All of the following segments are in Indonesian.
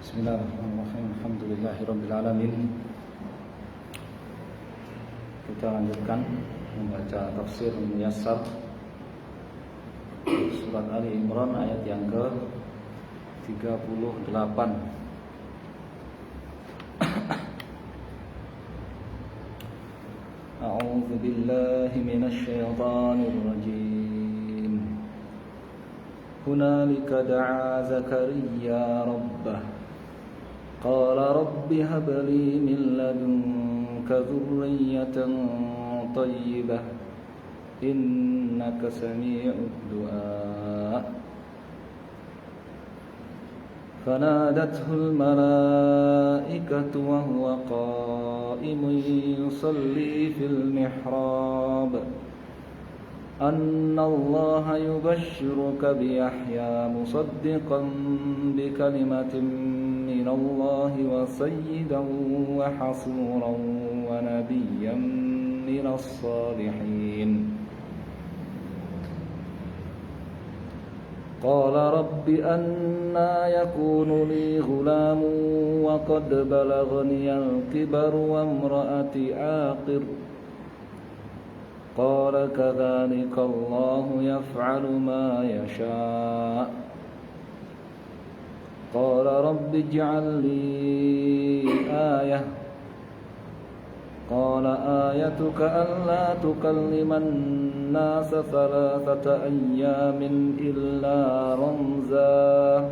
Bismillahirrahmanirrahim. Alhamdulillahirabbil alamin. Kita lanjutkan membaca tafsir Muyassar surat Ali Imran ayat yang ke-38. A'udzu billahi minasy syaithanir rajim. Hunalika da'a Zakariya rabbah قال رب هب لي من لدنك ذرية طيبة إنك سميع الدعاء فنادته الملائكة وهو قائم يصلي في المحراب أن الله يبشرك بيحيى مصدقا بكلمة من الله وسيدا وحصورا ونبيا من الصالحين قال رب أنى يكون لي غلام وقد بلغني الكبر وامرأتي عاقر قال كذلك الله يفعل ما يشاء قال رب اجعل لي آية قال آيتك ألا تكلم الناس 3 أيام إلا رمزا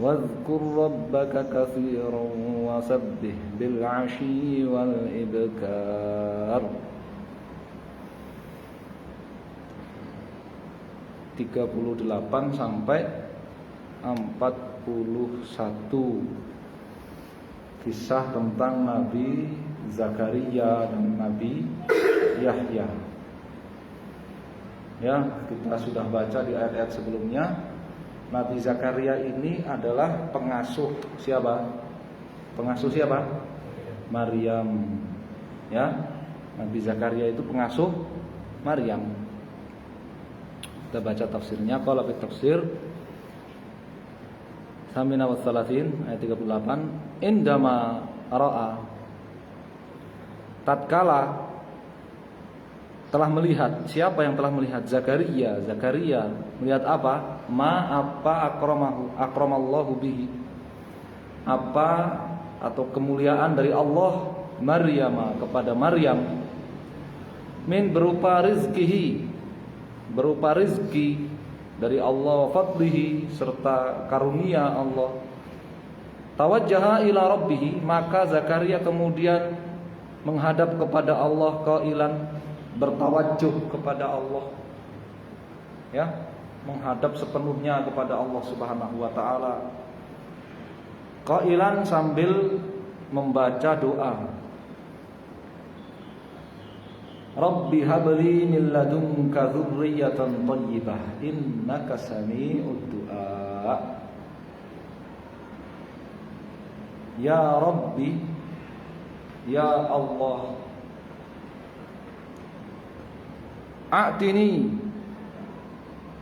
واذكر ربك كثيرا وسبح بالعشي والإبكار. 38 sampai 41 kisah tentang Nabi Zakaria dan Nabi Yahya. Ya, kita sudah baca di ayat-ayat sebelumnya. Nabi Zakaria ini adalah pengasuh siapa? Pengasuh siapa? Maryam. Ya, Nabi Zakaria itu pengasuh Maryam. Kita baca tafsirnya. Qala fi tafsir Samina wa Salatin ayat 38. Indama ra'a, tatkala telah melihat. Siapa yang telah melihat? Zakaria. Zakaria melihat apa? Apa akramallahu bihi, apa atau kemuliaan dari Allah Maryam kepada Maryam, min berupa rizkihi, berupa rizki dari Allah, fadlihi serta karunia Allah. Tawajjaha ila rabbih, maka Zakaria kemudian menghadap kepada Allah, qailan, bertawajjuh kepada Allah. Ya, menghadap sepenuhnya kepada Allah Subhanahu wa taala. Qailan, sambil membaca doa. Rabbi habli min ladunka dzurriyyatan thayyibah innaka sami'ud du'a. Ya Rabbi, ya Allah, a'tini,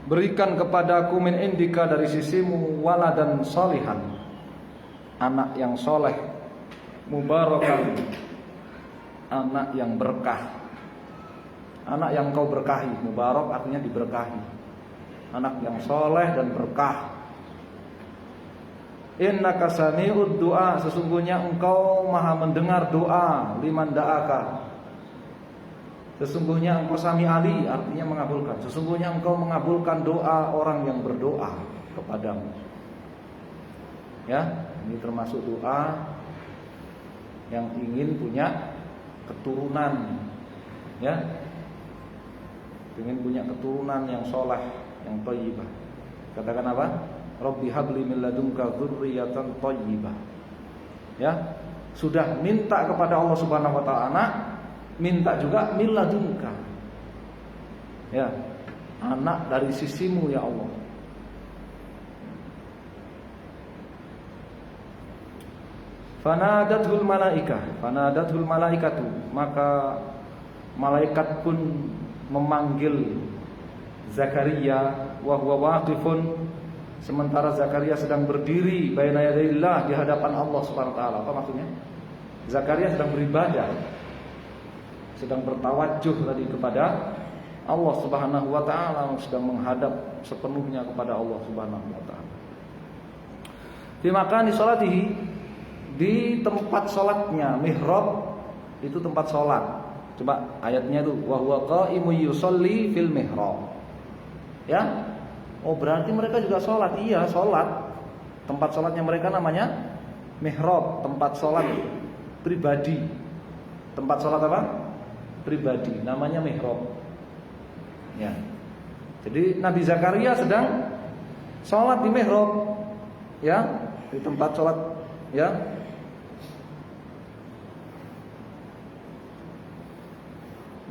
berikan kepadaku min indika, dari sisimu, waladan salihan, anak yang soleh, mubarakan, anak yang berkah. Anak yang kau berkahi. Mubarak artinya diberkahi. Anak yang soleh dan berkah. Innaka sami'ud du'a, sesungguhnya engkau maha mendengar doa. Liman da'aka, sesungguhnya engkau sami ali, artinya mengabulkan. Sesungguhnya engkau mengabulkan doa orang yang berdoa kepadamu. Ya, ini termasuk doa yang ingin punya keturunan. Ya, ingin punya keturunan yang soleh, yang thayyibah. Katakan apa? Rabbi habli min ladunka dzurriyyatan thayyibah. Ya, sudah minta kepada Allah Subhanahu wa taala anak, minta juga min ladunka. Ya, anak dari sisimu ya Allah. Fanadatul malaikatu, maka malaikat pun memanggil Zakaria wa huwa waqifun, sementara Zakaria sedang berdiri baina yadayillah, di hadapan Allah Subhanahu wa taala. Apa maksudnya? Zakaria sedang beribadah, sedang bertawajuh tadi kepada Allah Subhanahu wa taala, sedang menghadap sepenuhnya kepada Allah Subhanahu wa taala. Fi makani salatihi, di tempat salatnya. Mihrab itu tempat salat. Coba ayatnya itu, wa huwa qa'imun yusalli fil mihrab. Ya. Oh, berarti mereka juga salat. Iya, salat. Tempat salatnya mereka namanya mihrab, tempat salat pribadi. Tempat salat apa? Pribadi, namanya mihrab. Ya. Jadi Nabi Zakaria sedang salat di mihrab, ya, di tempat salat, ya.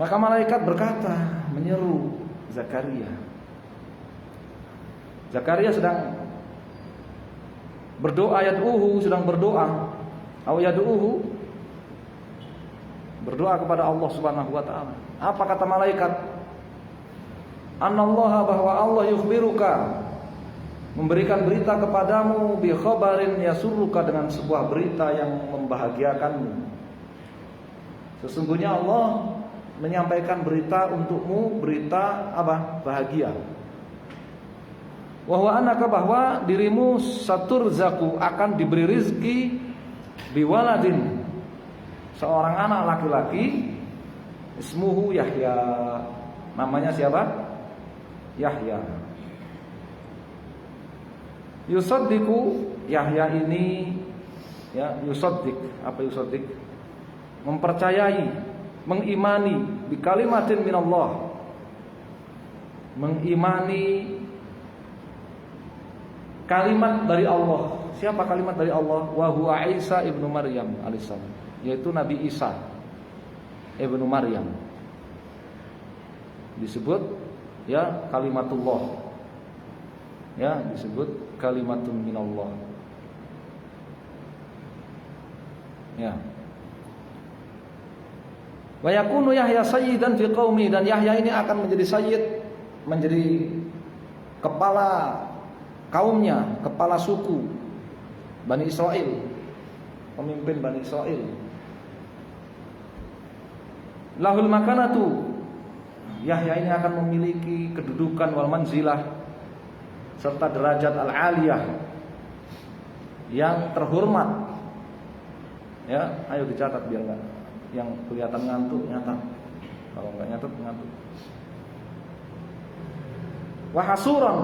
Maka malaikat berkata, menyeru Zakaria. Zakaria sedang berdoa, sedang berdoa, berdoa kepada Allah Subhanahu wa taala. Apa kata malaikat? Anallaha, bahwa Allah yukhbiruka, memberikan berita kepadamu, bi khabarin yasurruka, dengan sebuah berita yang membahagiakanmu. Sesungguhnya Allah menyampaikan berita untukmu, berita apa? Bahagia. Wa huwa annaka, bahwa dirimu saturzaku, akan diberi rizki, biwaladin, seorang anak laki-laki, ismuhu Yahya, namanya siapa? Yahya. Yusaddiqu, Yahya ini, ya, yusaddiq, apa yusaddiq? Mempercayai, mengimani, bi kalimatin minallah, mengimani kalimat dari Allah. Siapa kalimat dari Allah? Wa huwa Isa ibnu Maryam alaihissalam, yaitu Nabi Isa ibnu Maryam. Disebut, ya, kalimatullah, ya, disebut kalimatun minallah, ya. Wa yakunu Yahya sayyidan fi qaumi, dan Yahya ini akan menjadi sayyid, menjadi kepala kaumnya, kepala suku Bani Israel, pemimpin Bani Israel. Lahul makanatu, Yahya ini akan memiliki kedudukan wal manzilah, serta derajat al-aliyah, yang terhormat. Ya, ayo dicatat biar enggak yang kelihatan ngantuk, nyatat. Kalau enggak nyatat, ngantuk. Wa hasuran,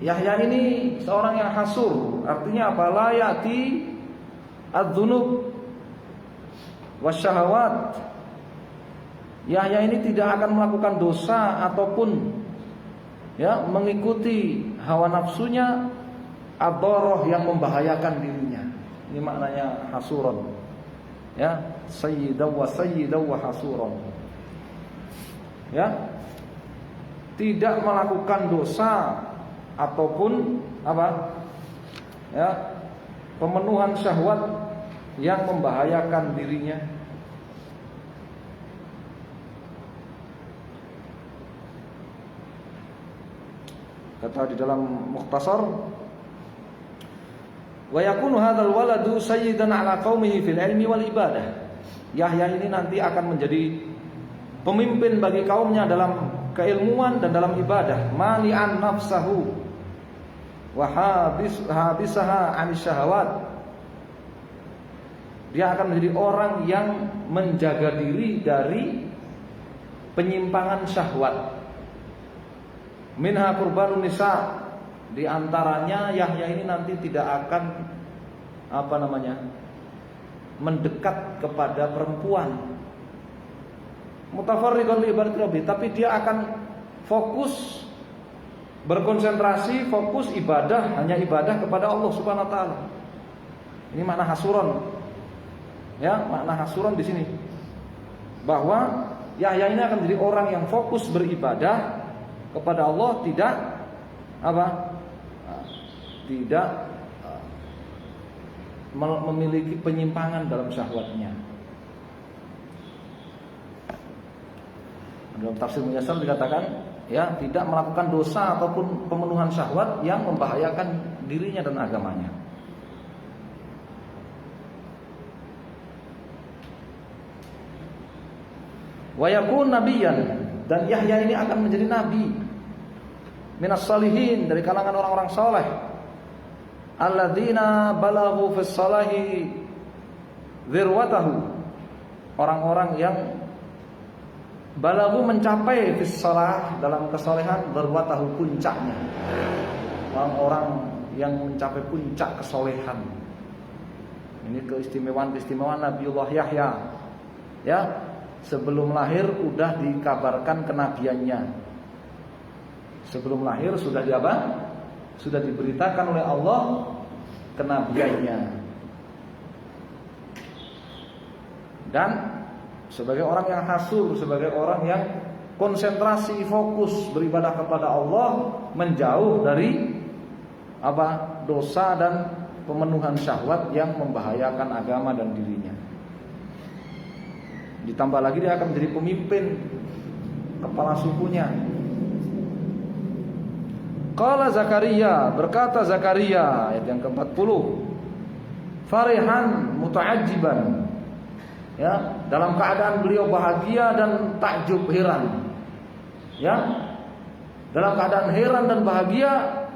Yahya ini seorang yang hasur. Artinya apa? La ya'ti adz-dzunub wasyahawat. Yahya ini tidak akan melakukan dosa ataupun, ya, mengikuti hawa nafsunya, ad-dharrah, yang membahayakan dirinya. Ini maknanya hasuran. Ya, sayyidaw wa hasuran. Ya. Tidak melakukan dosa ataupun apa? Ya, pemenuhan syahwat yang membahayakan dirinya. Kata di dalam Mukhtasar, wa yakunu hadzal waladu sayyidan ala qaumihi fil ilmi wal ibadah. Yahya ini nanti akan menjadi pemimpin bagi kaumnya dalam keilmuan dan dalam ibadah. Mani'an nafsahu wa habisaha 'anis syahawat. Dia akan menjadi orang yang menjaga diri dari penyimpangan syahwat. Minha qurbanun nisa, di antaranya Yahya ini nanti tidak akan mendekat kepada perempuan. Mutafarriqan li ibadati rabbi, tapi dia akan fokus, berkonsentrasi, fokus ibadah, hanya ibadah kepada Allah Subhanahu wa taala. Ini makna hasuron. Ya, makna hasuron di sini. Bahwa Yahya ini akan menjadi orang yang fokus beribadah kepada Allah, tidak memiliki penyimpangan dalam syahwatnya. Dalam tafsir Muyassar dikatakan ya, tidak melakukan dosa ataupun pemenuhan syahwat yang membahayakan dirinya dan agamanya. Wa yakun nabiyyan, dan Yahya ini akan menjadi nabi, minas salihin, dari kalangan orang-orang saleh, alladzina balaghu fis salahi dzirwatahu, orang-orang yang balaghu mencapai fis salah, dalam kesalehan, dzirwatahu, puncaknya, orang-orang yang mencapai puncak kesolehan. Ini keistimewaan Nabiullah Yahya, ya. Sebelum lahir sudah dikabarkan kenabiannya. Sebelum lahir sudah sudah diberitakan oleh Allah kenabiannya. Dan sebagai orang yang hasur, sebagai orang yang konsentrasi, fokus beribadah kepada Allah, menjauh dari dosa dan pemenuhan syahwat yang membahayakan agama dan dirinya. Ditambah lagi dia akan menjadi pemimpin, kepala sukunya. Qala Zakaria, berkata Zakaria, ayat yang ke-40, farihan muta'ajjiban, ya, dalam keadaan beliau bahagia dan takjub, heran, ya, dalam keadaan heran dan bahagia,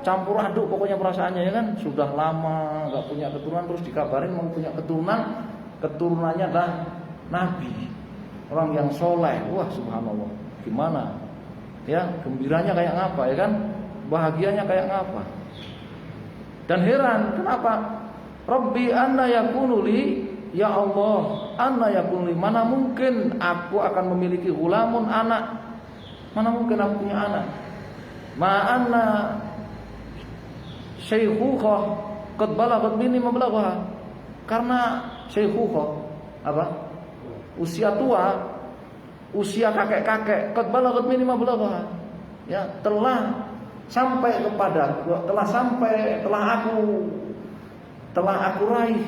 campur aduk pokoknya perasaannya, ya kan. Sudah lama gak punya keturunan, terus dikabarin mau punya keturunan, keturunannya adalah nabi, orang yang soleh. Wah, subhanallah, gimana ya, gembiranya kayak ngapa, ya kan, bahagianya kayak ngapa. Dan heran, kenapa? Rabbi anna yakunu li, ya Allah, anna yakunu li, mana mungkin aku akan memiliki gulamun, anak, mana mungkin aku punya anak. Ma anna syaikhuha qad balaghat minni mablaghaha, karena syaikhuha usia tua, usia kakek-kakek, qad balaghat minni mablaghaha, ya, telah sampai kepada, telah aku raih,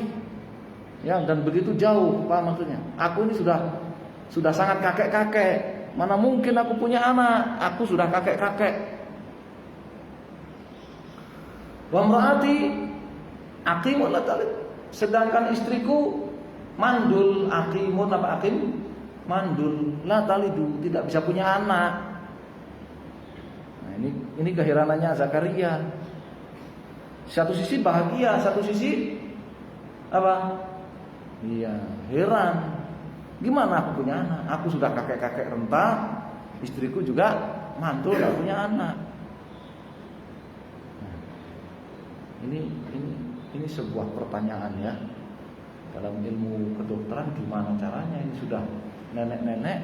ya, dan begitu jauh, apa maksudnya? Aku ini sudah sangat kakek-kakek, mana mungkin aku punya anak, aku sudah kakek-kakek. Wa imraati aqimun la talid, sedangkan istriku mandul, aqimun apa aqim? Mandul, la talidu, tidak bisa punya anak. Nah, ini keheranannya Zakaria. Satu sisi bahagia, satu sisi apa? Iya, heran. Gimana aku punya anak? Aku sudah kakek-kakek renta, istriku juga mandul, gak punya anak. Ini sebuah pertanyaan, ya. Dalam ilmu kedokteran gimana caranya ini sudah nenek-nenek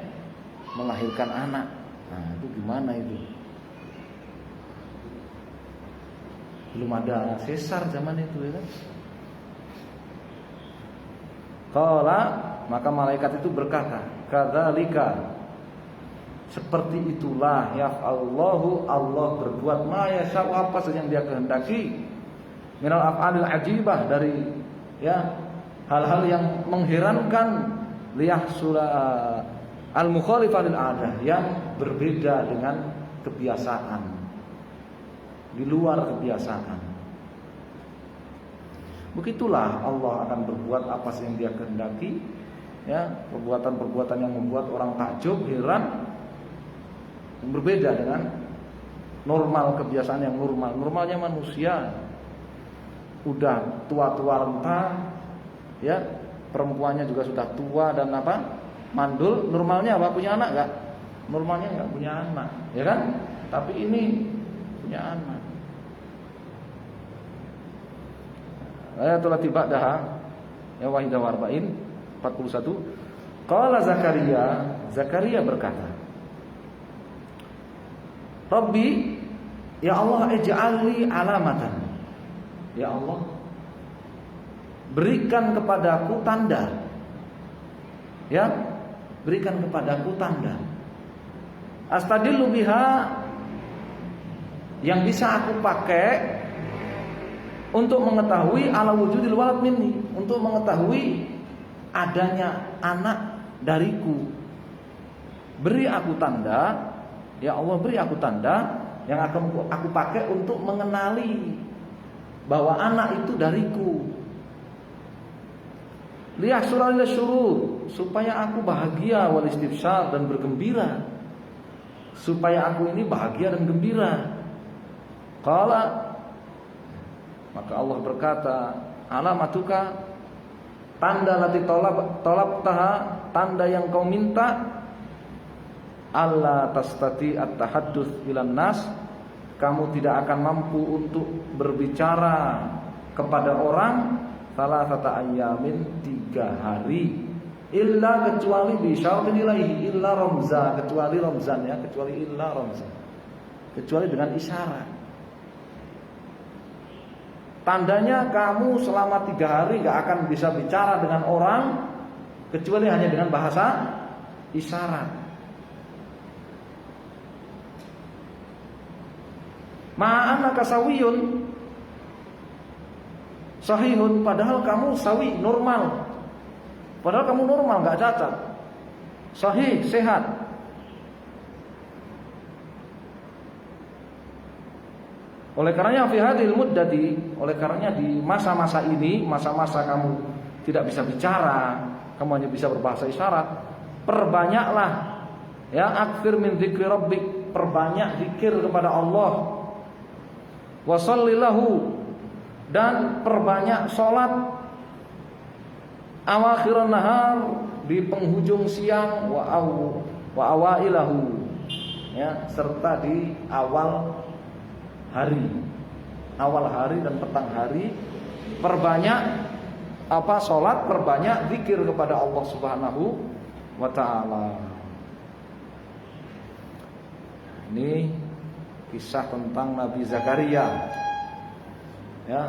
melahirkan anak. Nah, itu gimana itu? Belum ada sesar zaman itu, ya kan? Qala, maka malaikat itu berkata, kadzalika, seperti itulah yaf'allahu, Allah berbuat ma yasha'u, apa saja yang Dia kehendaki, minal af'alil ajibah, dari, ya, hal-hal yang mengherankan, liyahsula al-mukhalifah lil adah, yang berbeda dengan kebiasaan, di luar kebiasaan. Begitulah Allah akan berbuat apa yang Dia kehendaki, ya, perbuatan-perbuatan yang membuat orang takjub, heran, yang berbeda dengan normal, kebiasaan yang normal. Normalnya manusia udah tua-tua renta, ya, perempuannya juga sudah tua dan mandul. Normalnya apa? Punya anak gak? Normalnya gak punya anak, ya kan? Tapi ini punya anak. Ayatul Tibadaha, ya, wahidah warba'in 41. Qala Zakaria berkata, Rabbi, ya Allah, ij'alni alamatan, ya Allah, berikan kepadaku tanda, ya, berikan kepadaku tanda, astadillu biha, yang bisa aku pakai untuk mengetahui ala wujudil walad minni, untuk mengetahui adanya anak dariku. Beri aku tanda, Ya Allah, beri aku tanda yang akan aku pakai untuk mengenali bahwa anak itu dariku. Liyahsura lil syurur, supaya aku bahagia, wal istibsyar, dan bergembira. Supaya aku ini bahagia dan gembira. Qala, maka Allah berkata, alamatuka, tanda lati tolab taha, tanda yang kau minta, alla tastati at-tahadduts ilan nas, kamu tidak akan mampu untuk berbicara kepada orang salasata ayyamin, 3 hari, illa kecuali bisyaratin ilaihi, illa ramza, kecuali ramzan ya, kecuali illa ramzan, kecuali dengan isyarat. Tandanya kamu selama 3 hari gak akan bisa bicara dengan orang kecuali hanya dengan bahasa isyarat. Ma'anaka sawiyun sahihun, padahal kamu sawi, normal. Padahal kamu normal, gak cacat. Sahih, sehat. Oleh karenanya fi hadhil muddati, oleh karenanya di masa-masa ini, masa-masa kamu tidak bisa bicara, kamu hanya bisa berbahasa isyarat, perbanyaklah ya, aktsir min dzikri rabbik, perbanyak zikir kepada Allah. Wa shallilahu, dan perbanyak salat. Awakhiran nahar, di penghujung siang, wa awailahu, ya, serta di awal hari, awal hari dan petang hari, perbanyak salat, perbanyak zikir kepada Allah Subhanahu wa taala. Ini kisah tentang Nabi Zakaria. Ya,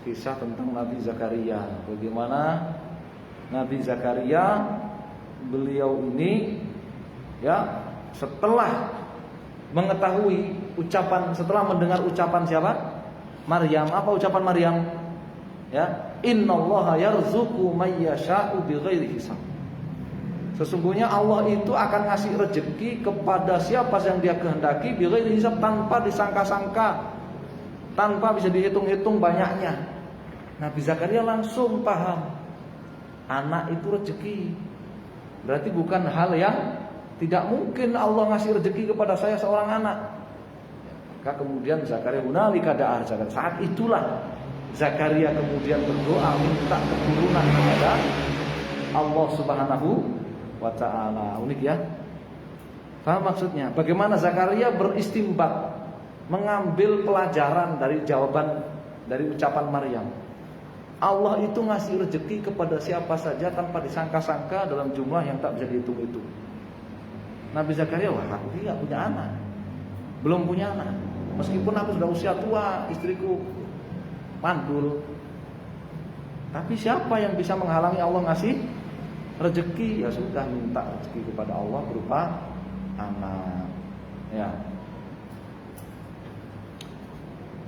kisah tentang Nabi Zakaria. Bagaimana Nabi Zakaria, beliau ini ya, setelah mengetahui ucapan, setelah mendengar ucapan siapa? Maryam. Apa ucapan Maryam? Ya, innallaha yarzuqu may yasha'u bighairi hisab. Sesungguhnya Allah itu akan ngasih rezeki kepada siapa yang Dia kehendaki, bighairi hisab, tanpa disangka-sangka, tanpa bisa dihitung-hitung banyaknya. Nabi Zakaria langsung paham, anak itu rezeki. Berarti bukan hal yang tidak mungkin Allah ngasih rezeki kepada saya seorang anak. Maka kemudian Zakaria hunalika da'a Zakaria. Saat itulah Zakaria kemudian berdoa minta keturunan kepada Allah Subhanahu wa taala. Unik ya. Paham maksudnya? Bagaimana Zakaria beristimbat, mengambil pelajaran dari jawaban dari ucapan Maryam. Allah itu ngasih rezeki kepada siapa saja tanpa disangka-sangka dalam jumlah yang tak bisa dihitung-hitung. Nabi Zakaria, wah, aku tidak punya anak, belum punya anak. Meskipun aku sudah usia tua, istriku mandul, tapi siapa yang bisa menghalangi Allah ngasih rezeki? Ya sudah, minta rezeki kepada Allah berupa anak. Ya,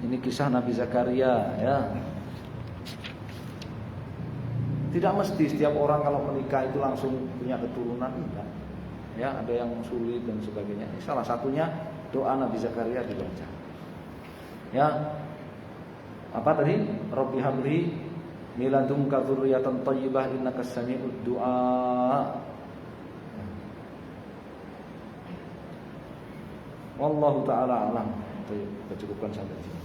ini kisah Nabi Zakaria. Ya, tidak mesti setiap orang kalau menikah itu langsung punya keturunan, enggak. Ya, ada yang sulit dan sebagainya. Salah satunya doa Nabi Zakaria dibaca. Ya, apa tadi? Rabbi habli min ladunka dzurriyyatan thayyibah innaka sami'ud du'a. Wallahu taala alam. Kita cukupkan sampai di sini.